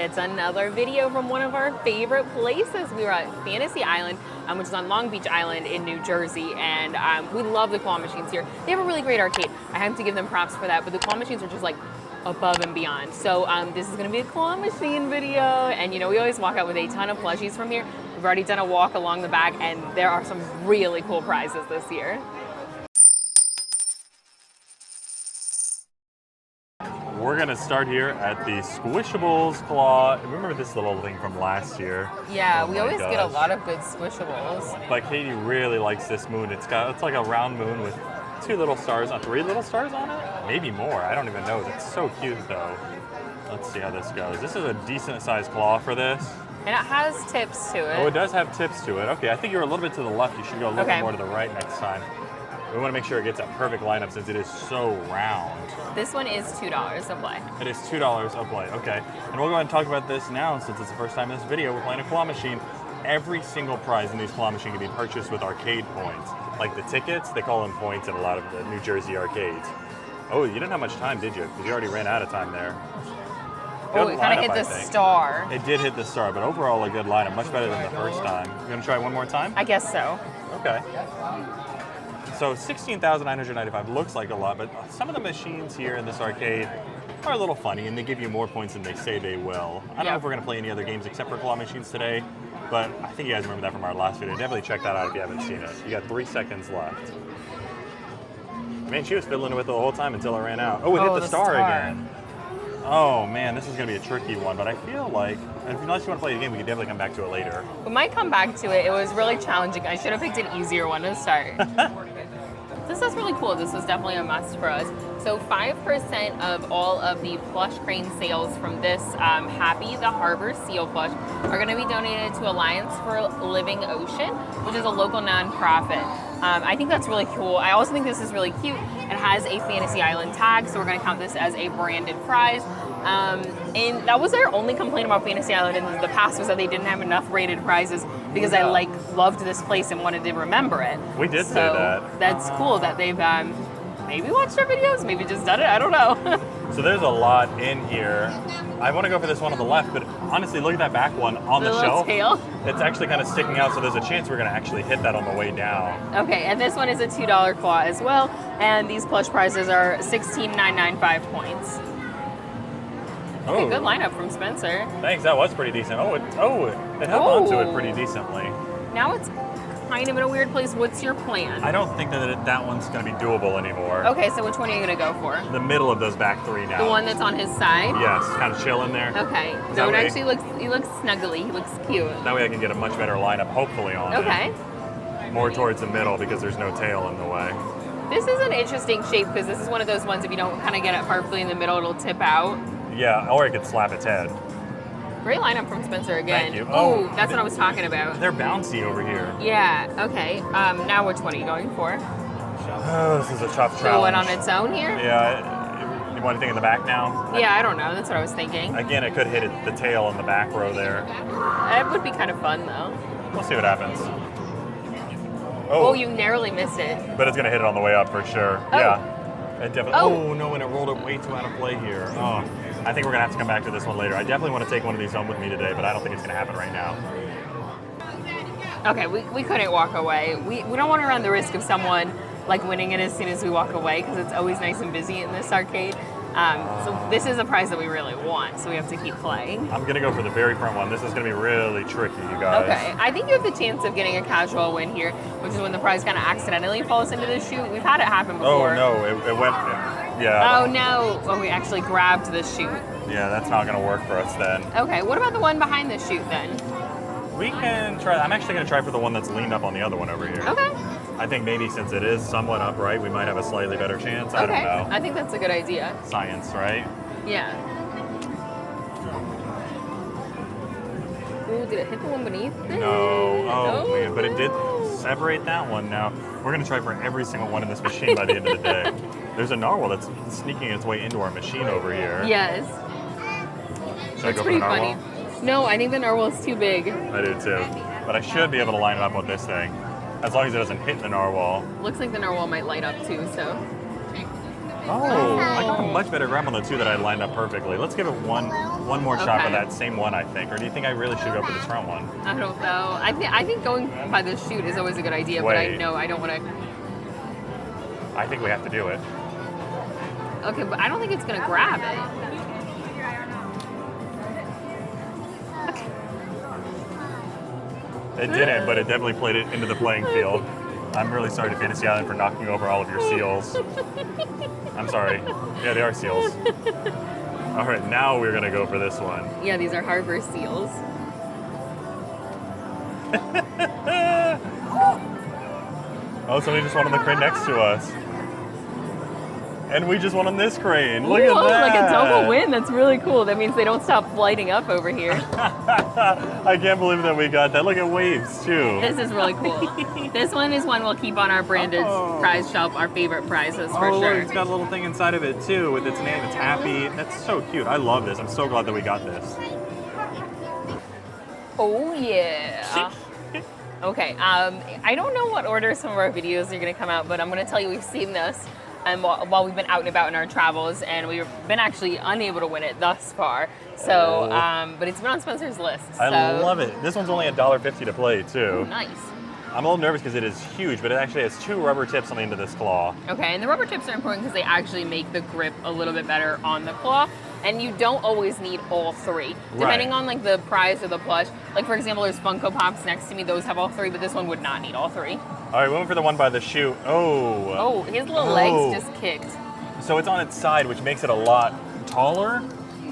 It's another video from one of our favorite places. We were at Fantasy Island, which is on Long Beach Island in New Jersey, and we love the claw machines here. They have a really great arcade. I have to give them props for that, but the claw machines are just like above and beyond. So this is gonna be a claw machine video, and you know, we always walk out with a ton of plushies from here. We've already done a walk along the back, and there are some really cool prizes this year. We're gonna start here at the Squishables Claw. Remember this little thing from last year? Yeah, Oh we my always get a gosh. lot of good Squishables. But Katie really likes this moon. It's like a round moon with 2 little stars on 3 little stars on it? Maybe more. I don't even know. It's so cute though. Let's see how this goes. This is a decent sized claw for this. And it has tips to it. Oh, it does have tips to it. Okay, I think you're a little bit to the left. You should go a little Okay. bit more to the right next time. We want to make sure it gets a perfect lineup since it is so round. This one is $2 to play. It is $2 a play, okay. And we'll go ahead and talk about this now since it's the first time in this video. We're playing a claw machine. Every single prize in these claw machines can be purchased with arcade points. Like the tickets, they call them points in a lot of the New Jersey arcades. Oh, you didn't have much time, did you? Because you already ran out of time there. Oh, Good it kind of lineup, hit the I think. star. It did hit the star, but overall a good lineup, much better than the first time. You gonna try one more time? I guess so. Okay. So 16,995 looks like a lot, but some of the machines here in this arcade are a little funny, and they give you more points than they say they will. I don't know if we're going to play any other games except for claw machines today, but I think you guys remember that from our last video. Definitely check that out if you haven't seen it. You got 3 seconds left. Man, she was fiddling with it the whole time until it ran out. Oh, it hit the star again. Oh man, this is going to be a tricky one, but I feel like, unless you want to play the game, we can definitely come back to it later. We might come back to it. It was really challenging. I should have picked an easier one to start. This is really cool. This was definitely a must for us. So 5% of all of the plush crane sales from this Happy the Harbor Seal plush are going to be donated to Alliance for Living Ocean, which is a local nonprofit. I think that's really cool. I also think this is really cute. It has a Fantasy Island tag, so we're going to count this as a branded prize. And that was our only complaint about Fantasy Island in the past, was that they didn't have enough rated prizes, because I loved this place and wanted to remember it. We did say that. That's cool that they've maybe watched our videos, maybe just done it, I don't know. So there's a lot in here. I want to go for this one on the left, but honestly, look at that back one on the little shelf. tail. It's actually kind of sticking out, so there's a chance we're going to actually hit that on the way down. Okay, and this one is a $2 claw as well, and these plush prizes are 16,995 points. Okay, good lineup from Spencer. Thanks, that was pretty decent. It held onto it pretty decently. Now it's kind of in a weird place. What's your plan? I don't think that one's going to be doable anymore. Okay, so which one are you going to go for? The middle of those back 3 now. The one that's on his side? Yes, kind of chilling there. Okay, That so it way- actually he looks snuggly, he looks cute. That way I can get a much better lineup, hopefully, on Okay. it. More towards the middle because there's no tail in the way. This is an interesting shape, because this is one of those ones, if you don't kind of get it perfectly in the middle, it'll tip out. Yeah, or it could slap its head. Great lineup from Spencer again. Thank you. Oh, that's what I was talking about. They're bouncy over here. Yeah, okay. Now which one are you going for? Oh, this is a tough The one challenge. on its own here? Yeah, you want anything in the back now? Yeah, I don't know. That's what I was thinking. Again, it could hit the tail in the back row there. That would be kind of fun, though. We'll see what happens. Oh, you narrowly missed it. But it's going to hit it on the way up for sure. Oh. Yeah. It definitely. Oh. Oh, no, and it rolled it way too out of play here. Oh, I think we're going to have to come back to this one later. I definitely want to take one of these home with me today, but I don't think it's going to happen right now. Okay, we couldn't walk away. We don't want to run the risk of someone like winning it as soon as we walk away, because it's always nice and busy in this arcade. So this is a prize that we really want, so we have to keep playing. I'm going to go for the very front one. This is going to be really tricky, you guys. Okay, I think you have the chance of getting a casual win here, which is when the prize kind of accidentally falls into the chute. We've had it happen before. Oh, no, it went. Yeah. Oh, no. Oh, we actually grabbed the chute. Yeah, that's not going to work for us then. Okay, what about the one behind the chute then? We can try. I'm actually going to try for the one that's leaned up on the other one over here. Okay. I think maybe since it is somewhat upright, we might have a slightly better chance. I don't know. I think that's a good idea. Science, right? Yeah. Ooh, did it hit the one beneath it? No. Oh, No. man. But it did separate that one. Now, we're going to try for every single one in this machine by the end of the day. There's a narwhal that's sneaking its way into our machine over here. Yes. Should I That's go for pretty the narwhal? funny. No, I think the narwhal's too big. I do too. But I should be able to line it up with this thing. As long as it doesn't hit the narwhal. Looks like the narwhal might light up too, so. Oh, I got a much better grab on the two that I lined up perfectly. Let's give it one One more shot for Okay. that same one, I think. Or do you think I really should go for this front one? I don't know. I think going by the chute is always a good idea, but I Wait. know I don't want to. I think we have to do it. Okay, but I don't think it's gonna grab it. It didn't, but it definitely played it into the playing field. I'm really sorry to Fantasy Island for knocking over all of your seals. I'm sorry. Yeah, they are seals. All right, now we're gonna go for this one. Yeah, these are harbor seals. Oh, somebody just won on the crane next to us. And we just won on this crane. Look at Whoa, that. like a double win. That's really cool. That means they don't stop lighting up over here. I can't believe that we got that. Look at waves, too. This is really cool. This one is one we'll keep on our branded prize shelf, our favorite prizes for Oh, sure. look, it's got a little thing inside of it, too, with its name. It's Happy. That's so cute. I love this. I'm so glad that we got this. Oh, yeah. Okay, I don't know what order some of our videos are going to come out, but I'm going to tell you we've seen this while we've been out and about in our travels, and we've been actually unable to win it thus far. So, but it's been on Spencer's list. I so. love it. This one's only $1.50 to play, too. Nice. I'm a little nervous because it is huge, but it actually has 2 rubber tips on the end of this claw. Okay, and the rubber tips are important because they actually make the grip a little bit better on the claw. And you don't always need all 3. Depending on like the prize or the plush. Like for example, there's Funko Pops next to me. Those have all 3, but this one would not need all 3. All right, we went for the one by the chute. Oh. Oh, his little legs just kicked. So it's on its side, which makes it a lot taller.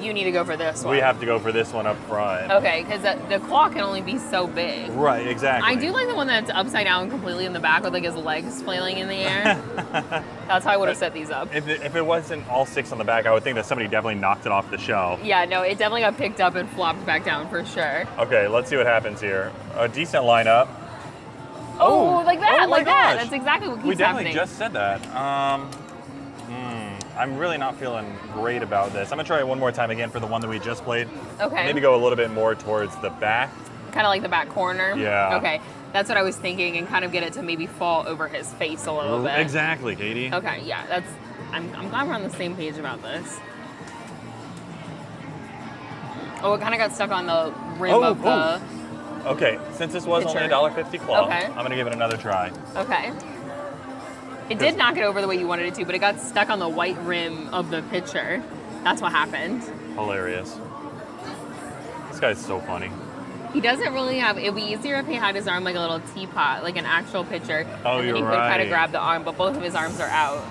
You need to go for this one. We have to go for this one up front. Okay, because the claw can only be so big. Right, exactly. I do like the one that's upside down completely in the back with like his legs flailing in the air. That's how I would have set these up. If it wasn't all 6 on the back, I would think that somebody definitely knocked it off the shelf. Yeah, no, it definitely got picked up and flopped back down for sure. Okay, let's see what happens here. A decent lineup. Oh, like that, oh my like that. gosh. That's exactly what keeps We definitely happening. just said that. I'm really not feeling great about this. I'm gonna try it one more time again for the one that we just played. Okay. Maybe go a little bit more towards the back. Kind of like the back corner. Yeah. Okay, that's what I was thinking, and kind of get it to maybe fall over his face a little bit. Exactly, Katie. Okay, yeah, that's. I'm glad we're on the same page about this. Oh, it kind of got stuck on the rim of the. Okay, since this was Pitcher. only $1.50 claw, Okay. I'm gonna give it another try. Okay. It did knock it over the way you wanted it to, but it got stuck on the white rim of the pitcher. That's what happened. Hilarious. This guy's so funny. He doesn't really have. It'd be easier if he had his arm like a little teapot, like an actual pitcher. Oh, and then you're he could kind right. of grab the arm, but both of his arms are out.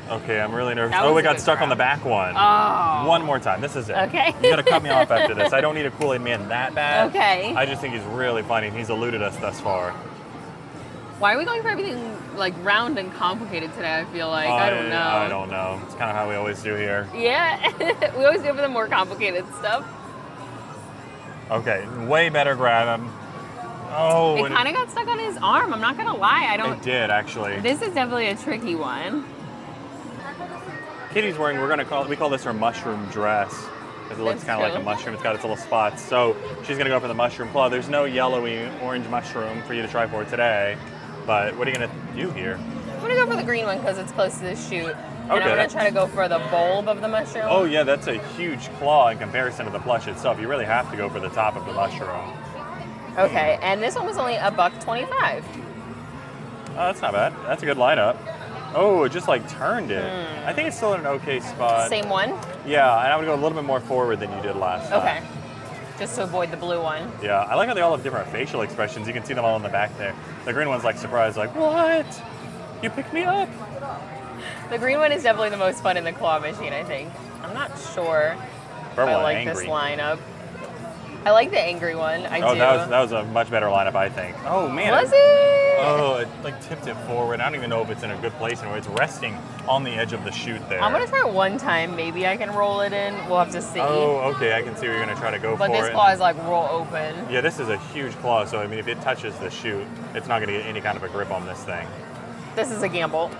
Okay, I'm really nervous. That Oh, was we a got good stuck on grab. the back one. Oh. One more time. This is it. Okay. You gotta cut me off after this. I don't need a Kool-Aid Man that bad. Okay. I just think he's really funny. He's eluded us thus far. Why are we going for everything like round and complicated today? I feel like I don't know. I don't know. It's kind of how we always do here. Yeah, we always go for the more complicated stuff. Okay, way better grab him. Oh, It kind of got stuck on his arm. I'm not gonna lie. I it don't. did actually. This is definitely a tricky one. Kitty's wearing. We call this her mushroom dress because it looks That's kind of like a cute. mushroom. It's got its little spots. So she's gonna go for the mushroom claw. There's no yellowy orange mushroom for you to try for today. But what are you gonna do here? I'm gonna go for the green one because it's close to the chute. And Okay. I'm gonna try to go for the bulb of the mushroom. Oh yeah, that's a huge claw in comparison to the plush itself. You really have to go for the top of the mushroom. Okay, and this one was only $1.25. Oh, that's not bad. That's a good lineup. Oh, it just like turned it. I think it's still in an okay spot. Same one? Yeah, and I would go a little bit more forward than you did last time. Okay. Just to avoid the blue one. Yeah, I like how they all have different facial expressions. You can see them all in the back there. The green one's like surprised, like, what? You picked me up? The green one is definitely the most fun in the claw machine, I think. I'm not sure if Purple I and like angry. this lineup. I like the angry one. I Oh, do. that was a much better lineup, I think. Oh man. Was it? Oh, it like tipped it forward. I don't even know if it's in a good place anymore. It's resting on the edge of the chute there. I'm gonna try it one time. Maybe I can roll it in. We'll have to see. Oh, okay. I can see what you're gonna try to go but for. this it. claw is like roll open. Yeah, this is a huge claw, so I mean, if it touches the chute, it's not going to get any kind of a grip on this thing. This is a gamble.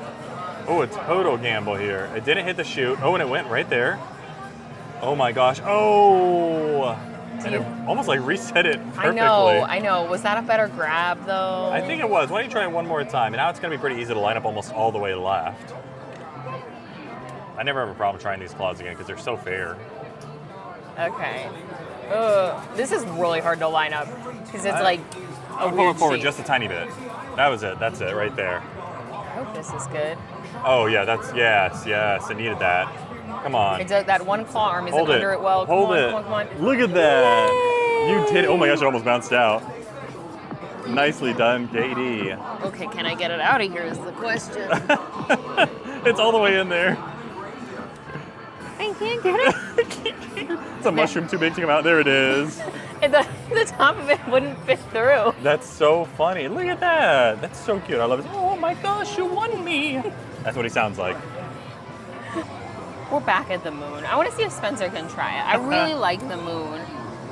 Oh, a total gamble here. It didn't hit the chute. Oh, and it went right there. Oh my gosh. Oh! And it almost like reset it perfectly. I know. Was that a better grab though? I think it was. Why don't you try it one more time? And now it's going to be pretty easy to line up almost all the way left. I never have a problem trying these claws again because they're so fair. Okay. This is really hard to line up because it's like I a would pull weird it forward shape. just a tiny bit. That was it. That's it right there. I hope this is good. Oh yeah, that's yes. I needed that. Come on. It's that one claw arm isn't Hold it. under it well. Hold come it. on, come on, come on. Look at that. Yay! You did it. Oh my gosh, it almost bounced out. Nicely done, Katie. Okay, can I get it out of here is the question. It's all the way in there. I can't get it. It's a mushroom too big to come out. There it is. And the top of it wouldn't fit through. That's so funny. Look at that. That's so cute. I love it. Oh my gosh, you won me. That's what he sounds like. We're back at the moon. I want to see if Spencer can try it. I really like the moon.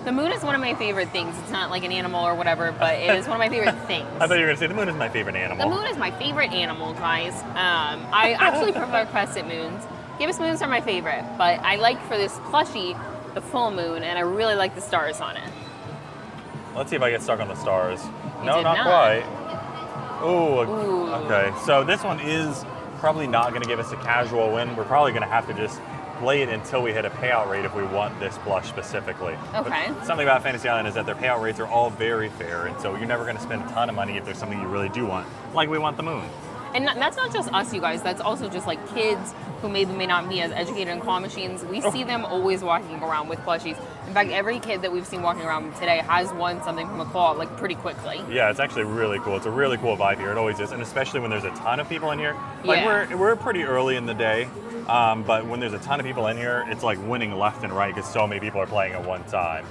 The moon is one of my favorite things. It's not like an animal or whatever, but it is one of my favorite things. I thought you were going to say the moon is my favorite The animal. moon is my favorite animal, guys. I actually prefer crescent moons. Gibbous moons are my favorite, but I like for this plushie the full moon, and I really like the stars on it. Let's see if I get stuck on the stars. You No, did not not. quite. Ooh. Okay. So this one is probably not going to give us a casual win. We're probably going to have to just play it until we hit a payout rate if we want this plush specifically. Okay. But something about Fantasy Island is that their payout rates are all very fair, and so you're never going to spend a ton of money if there's something you really do want, like we want the moon. And that's not just us, you guys. That's also just like kids who maybe may not be as educated in claw machines. We see them always walking around with plushies. In fact, every kid that we've seen walking around today has won something from a claw like pretty quickly. Yeah, it's actually really cool. It's a really cool vibe here. It always is, and especially when there's a ton of people in here. Like Yeah. we're pretty early in the day, but when there's a ton of people in here, it's like winning left and right because so many people are playing at one time.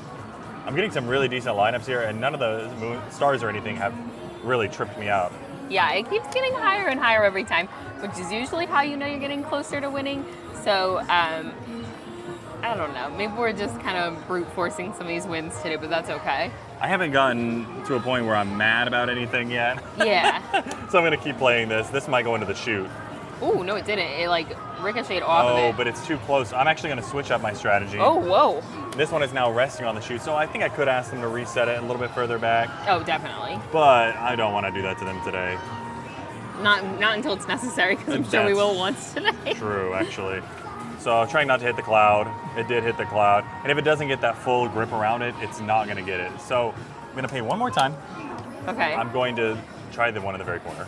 I'm getting some really decent lineups here, and none of the moon stars or anything have really tripped me out. Yeah, it keeps getting higher and higher every time, which is usually how you know you're getting closer to winning. So, I don't know. Maybe we're just kind of brute forcing some of these wins today, but that's okay. I haven't gotten to a point where I'm mad about anything yet. Yeah. So I'm gonna keep playing this. This might go into the chute. Oh, no, it didn't. It like ricocheted off of Oh, it. but it's too close. I'm actually gonna switch up my strategy. Oh, whoa. This one is now resting on the chute, so I think I could ask them to reset it a little bit further back, Oh, definitely. but I don't want to do that to them today. Not until it's necessary, because I'm sure we That's- will once today. True, actually. So trying not to hit the cloud. It did hit the cloud. And if it doesn't get that full grip around it, it's not going to get it. So I'm going to pay one more time. Okay. I'm going to try the one in the very corner.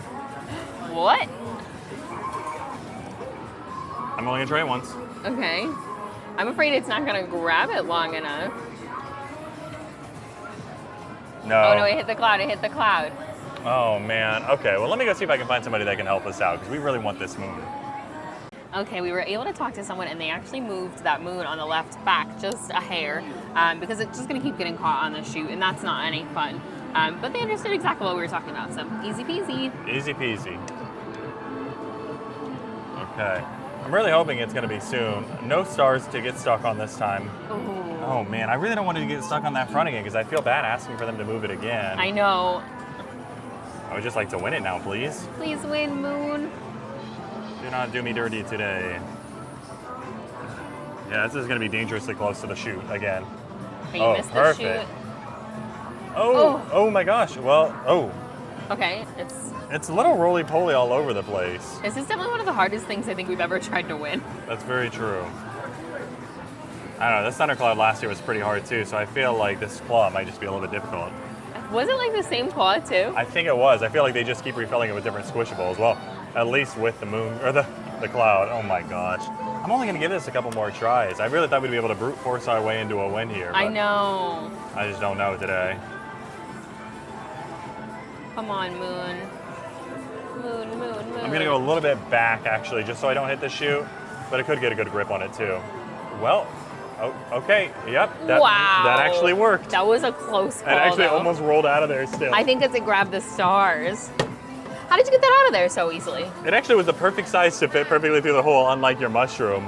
What? I'm only going to try it once. Okay. I'm afraid it's not going to grab it long enough. No. Oh, no, it hit the cloud. It hit the cloud. Oh, man. Okay, well, let me go see if I can find somebody that can help us out, because we really want this moon. Okay, we were able to talk to someone, and they actually moved that moon on the left back just a hair because it's just going to keep getting caught on the chute, and that's not any fun. But they understood exactly what we were talking about, so easy peasy. Easy peasy. Okay. I'm really hoping it's going to be soon. No stars to get stuck on this time. Ooh. Oh, man. I really don't want to get stuck on that front again, because I feel bad asking for them to move it again. I know. I would just like to win it now, please. Please win, moon. Do not do me dirty today. Yeah, this is going to be dangerously close to the chute again. Okay, you Oh, missed perfect. the chute. Oh my gosh. Well, Okay, it's a little roly-poly all over the place. this is definitely one of the hardest things I think we've ever tried to win. That's very true. I don't know, this Thundercloud last year was pretty hard too, so I feel like this claw might just be a little bit difficult. Was it like the same claw too? I think it was. I feel like they just keep refilling it with different squishables. Well, at least with the moon, or the cloud. Oh my gosh. I'm only gonna give this a couple more tries. I really thought we'd be able to brute force our way into a win here. I but know. I just don't know today. Come on, moon. Moon, moon, moon. I'm gonna go a little bit back actually, just so I don't hit the chute, but I could get a good grip on it too. Well, okay, yep, Wow. that actually worked. That was a close call, It actually though. almost rolled out of there still. I think it's it grabbed the stars. How did you get that out of there so easily? It actually was the perfect size to fit perfectly through the hole, unlike your mushroom.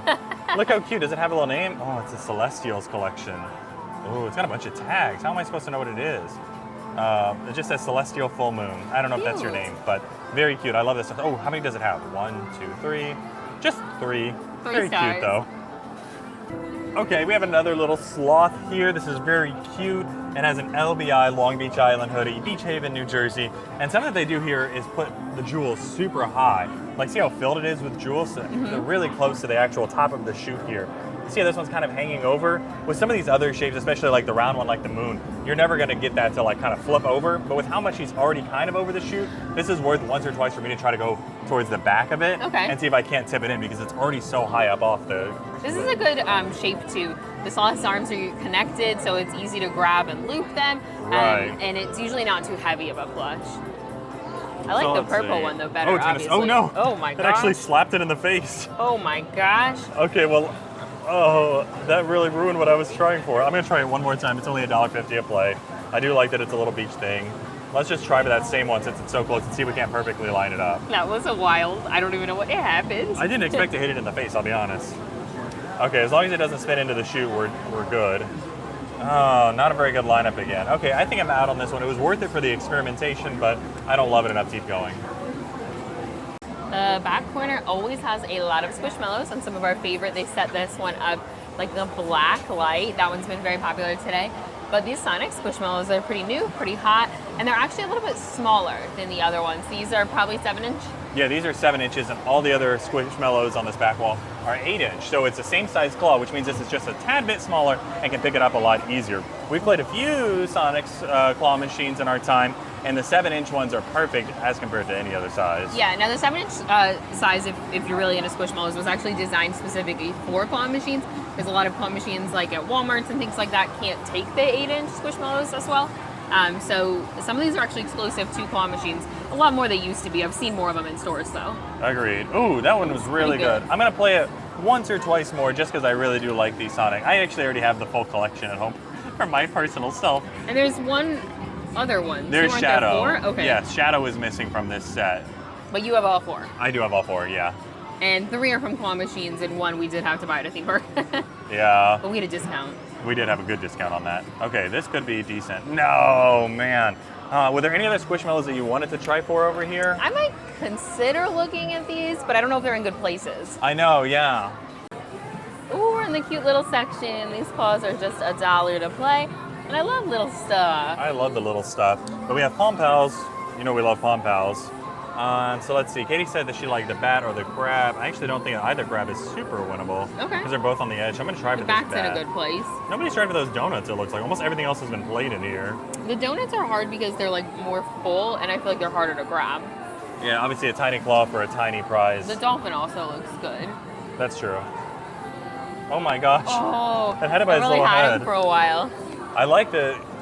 Look how cute. Does it have a little name? Oh, it's a Celestials collection. Oh, it's got a bunch of tags. How am I supposed to know what it is? It just says Celestial Full Moon. I don't know if that's your Cute. name, but very cute. I love this stuff. Oh, how many does it have? 1, 2, 3. Just 3. Three Very stars. cute, though. Okay, we have another little sloth here. This is very cute and has an LBI Long Beach Island hoodie, Beach Haven, New Jersey. And something that they do here is put the jewels super high. Like, see how filled it is with jewels? So they're really close to the actual top of the chute here. See how this one's kind of hanging over? With some of these other shapes, especially like the round one like the moon, you're never gonna get that to like kind of flip over. But with how much he's already kind of over the chute, this is worth once or twice for me to try to go towards the back of it and see if I can't tip it in because it's already so high up off the... This is a good shape too. The Sawhorse arms are connected, so it's easy to grab and loop them. Right. And it's usually not too heavy of a plush. I like the purple one though better, oh, obviously. Oh no! Oh my gosh. It actually slapped it in the face. Oh my gosh. Okay, well, oh, that really ruined what I was trying for. I'm gonna try it one more time. It's only $1.50 a play. I do like that it's a little beach thing. Let's just try for that same one since it's so close and see if we can't perfectly line it up. That was a wild. I don't even know what happened. I didn't expect to hit it in the face, I'll be honest. Okay, as long as it doesn't spin into the chute, we're good. Oh, not a very good lineup again. Okay, I think I'm out on this one. It was worth it for the experimentation, but I don't love it enough to keep going. The back corner always has a lot of Squishmallows, and some of our favorite, they set this one up like the black light. That one's been very popular today. But these Sonic Squishmallows are pretty new, pretty hot, and they're actually a little bit smaller than the other ones. These are probably 7-inch. Yeah, these are 7 inches, and all the other Squishmallows on this back wall are 8-inch. So it's the same size claw, which means this is just a tad bit smaller and can pick it up a lot easier. We've played a few Sonic's claw machines in our time, and the 7-inch ones are perfect as compared to any other size. Yeah, now the 7-inch size, if you're really into Squishmallows, was actually designed specifically for claw machines, because a lot of claw machines, like at Walmarts and things like that, can't take the 8-inch Squishmallows as well. So some of these are actually exclusive to claw machines. A lot more they used to be. I've seen more of them in stores though. Agreed. Ooh, that one was really good. I'm gonna play it once or twice more just because I really do like these Sonic. I actually already have the full collection at home for my personal self. And there's one other one. There's Shadow. There 4? Okay. Yeah, Shadow is missing from this set. But you have all 4. I do have all 4, yeah. And 3 are from claw machines, and 1 we did have to buy at a theme park. Yeah. But we had a discount. We did have a good discount on that. Okay, this could be decent. No, man. Were there any other Squishmallows that you wanted to try for over here? I might consider looking at these, but I don't know if they're in good places. I know, yeah. Ooh, we're in the cute little section. These claws are just $1 to play. And I love little stuff. I love the little stuff. But we have Palm Pals. You know we love Palm Pals. So let's see. Katie said that she liked the bat or the crab. I actually don't think either crab is super winnable. Okay. Because they're both on the edge. I'm going to try for this bat. The bat's in a good place. Nobody's tried for those donuts, it looks like. Almost everything else has been played in here. The donuts are hard because they're like more full, and I feel like they're harder to grab. Yeah, obviously a tiny claw for a tiny prize. The dolphin also looks good. That's true. Oh my gosh. Oh, that had it by his really little had head. him for a while. I like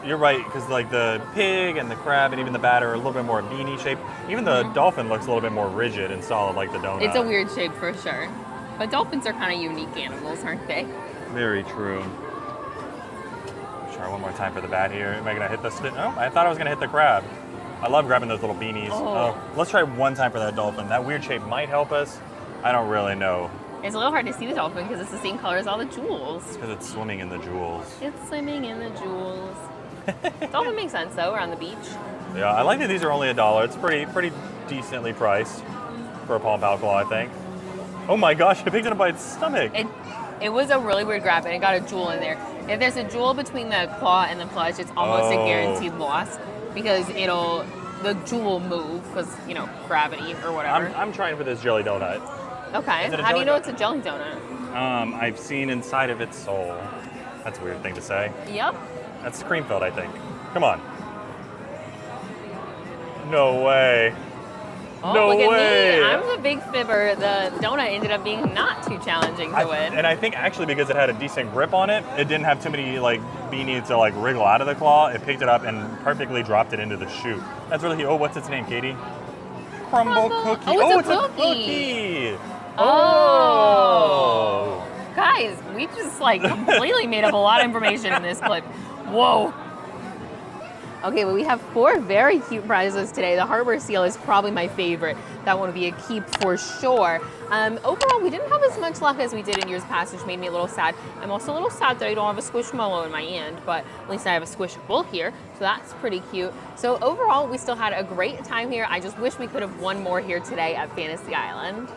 you're right, because like the pig and the crab and even the bat are a little bit more beanie shaped. Even the dolphin looks a little bit more rigid and solid like the donut. It's a weird shape for sure. But dolphins are kind of unique animals, aren't they? Very true. Try one more time for the bat here. Am I gonna hit the Oh, I thought I was gonna hit the crab. I love grabbing those little beanies. Oh, let's try one time for that dolphin. That weird shape might help us. I don't really know. It's a little hard to see the dolphin because it's the same color as all the jewels. Because it's swimming in the jewels. It's swimming in the jewels. Dolphin makes sense though, we're on the beach. Yeah, I like that these are only $1. It's pretty decently priced for a Palm Pal claw, I think. Oh my gosh, it picked it up by its stomach. It was a really weird grab, and it got a jewel in there. If there's a jewel between the claw and the plush, it's almost a guaranteed loss because the jewel move because, you know, gravity or whatever. I'm trying for this jelly donut. Okay, how do you know it's a jelly donut? I've seen inside of its soul. That's a weird thing to say. Yep. That's cream filled, I think. Come on. No way. Oh, no look way. at me. I'm the big fibber. The donut ended up being not too challenging to win. And I think actually because it had a decent grip on it, it didn't have too many like beanies to like wriggle out of the claw. It picked it up and perfectly dropped it into the chute. That's really, what's its name, Katie? Crumble Cookie. Oh, it's a cookie. Oh. Guys, we just like completely made up a lot of information in this clip. Whoa. Okay, well, we have 4 very cute prizes today. The Harbor Seal is probably my favorite. That one would be a keep for sure. Overall, we didn't have as much luck as we did in years past, which made me a little sad. I'm also a little sad that I don't have a Squishmallow in my hand, but at least I have a Squishable here, so that's pretty cute. So overall, we still had a great time here. I just wish we could have won more here today at Fantasy Island.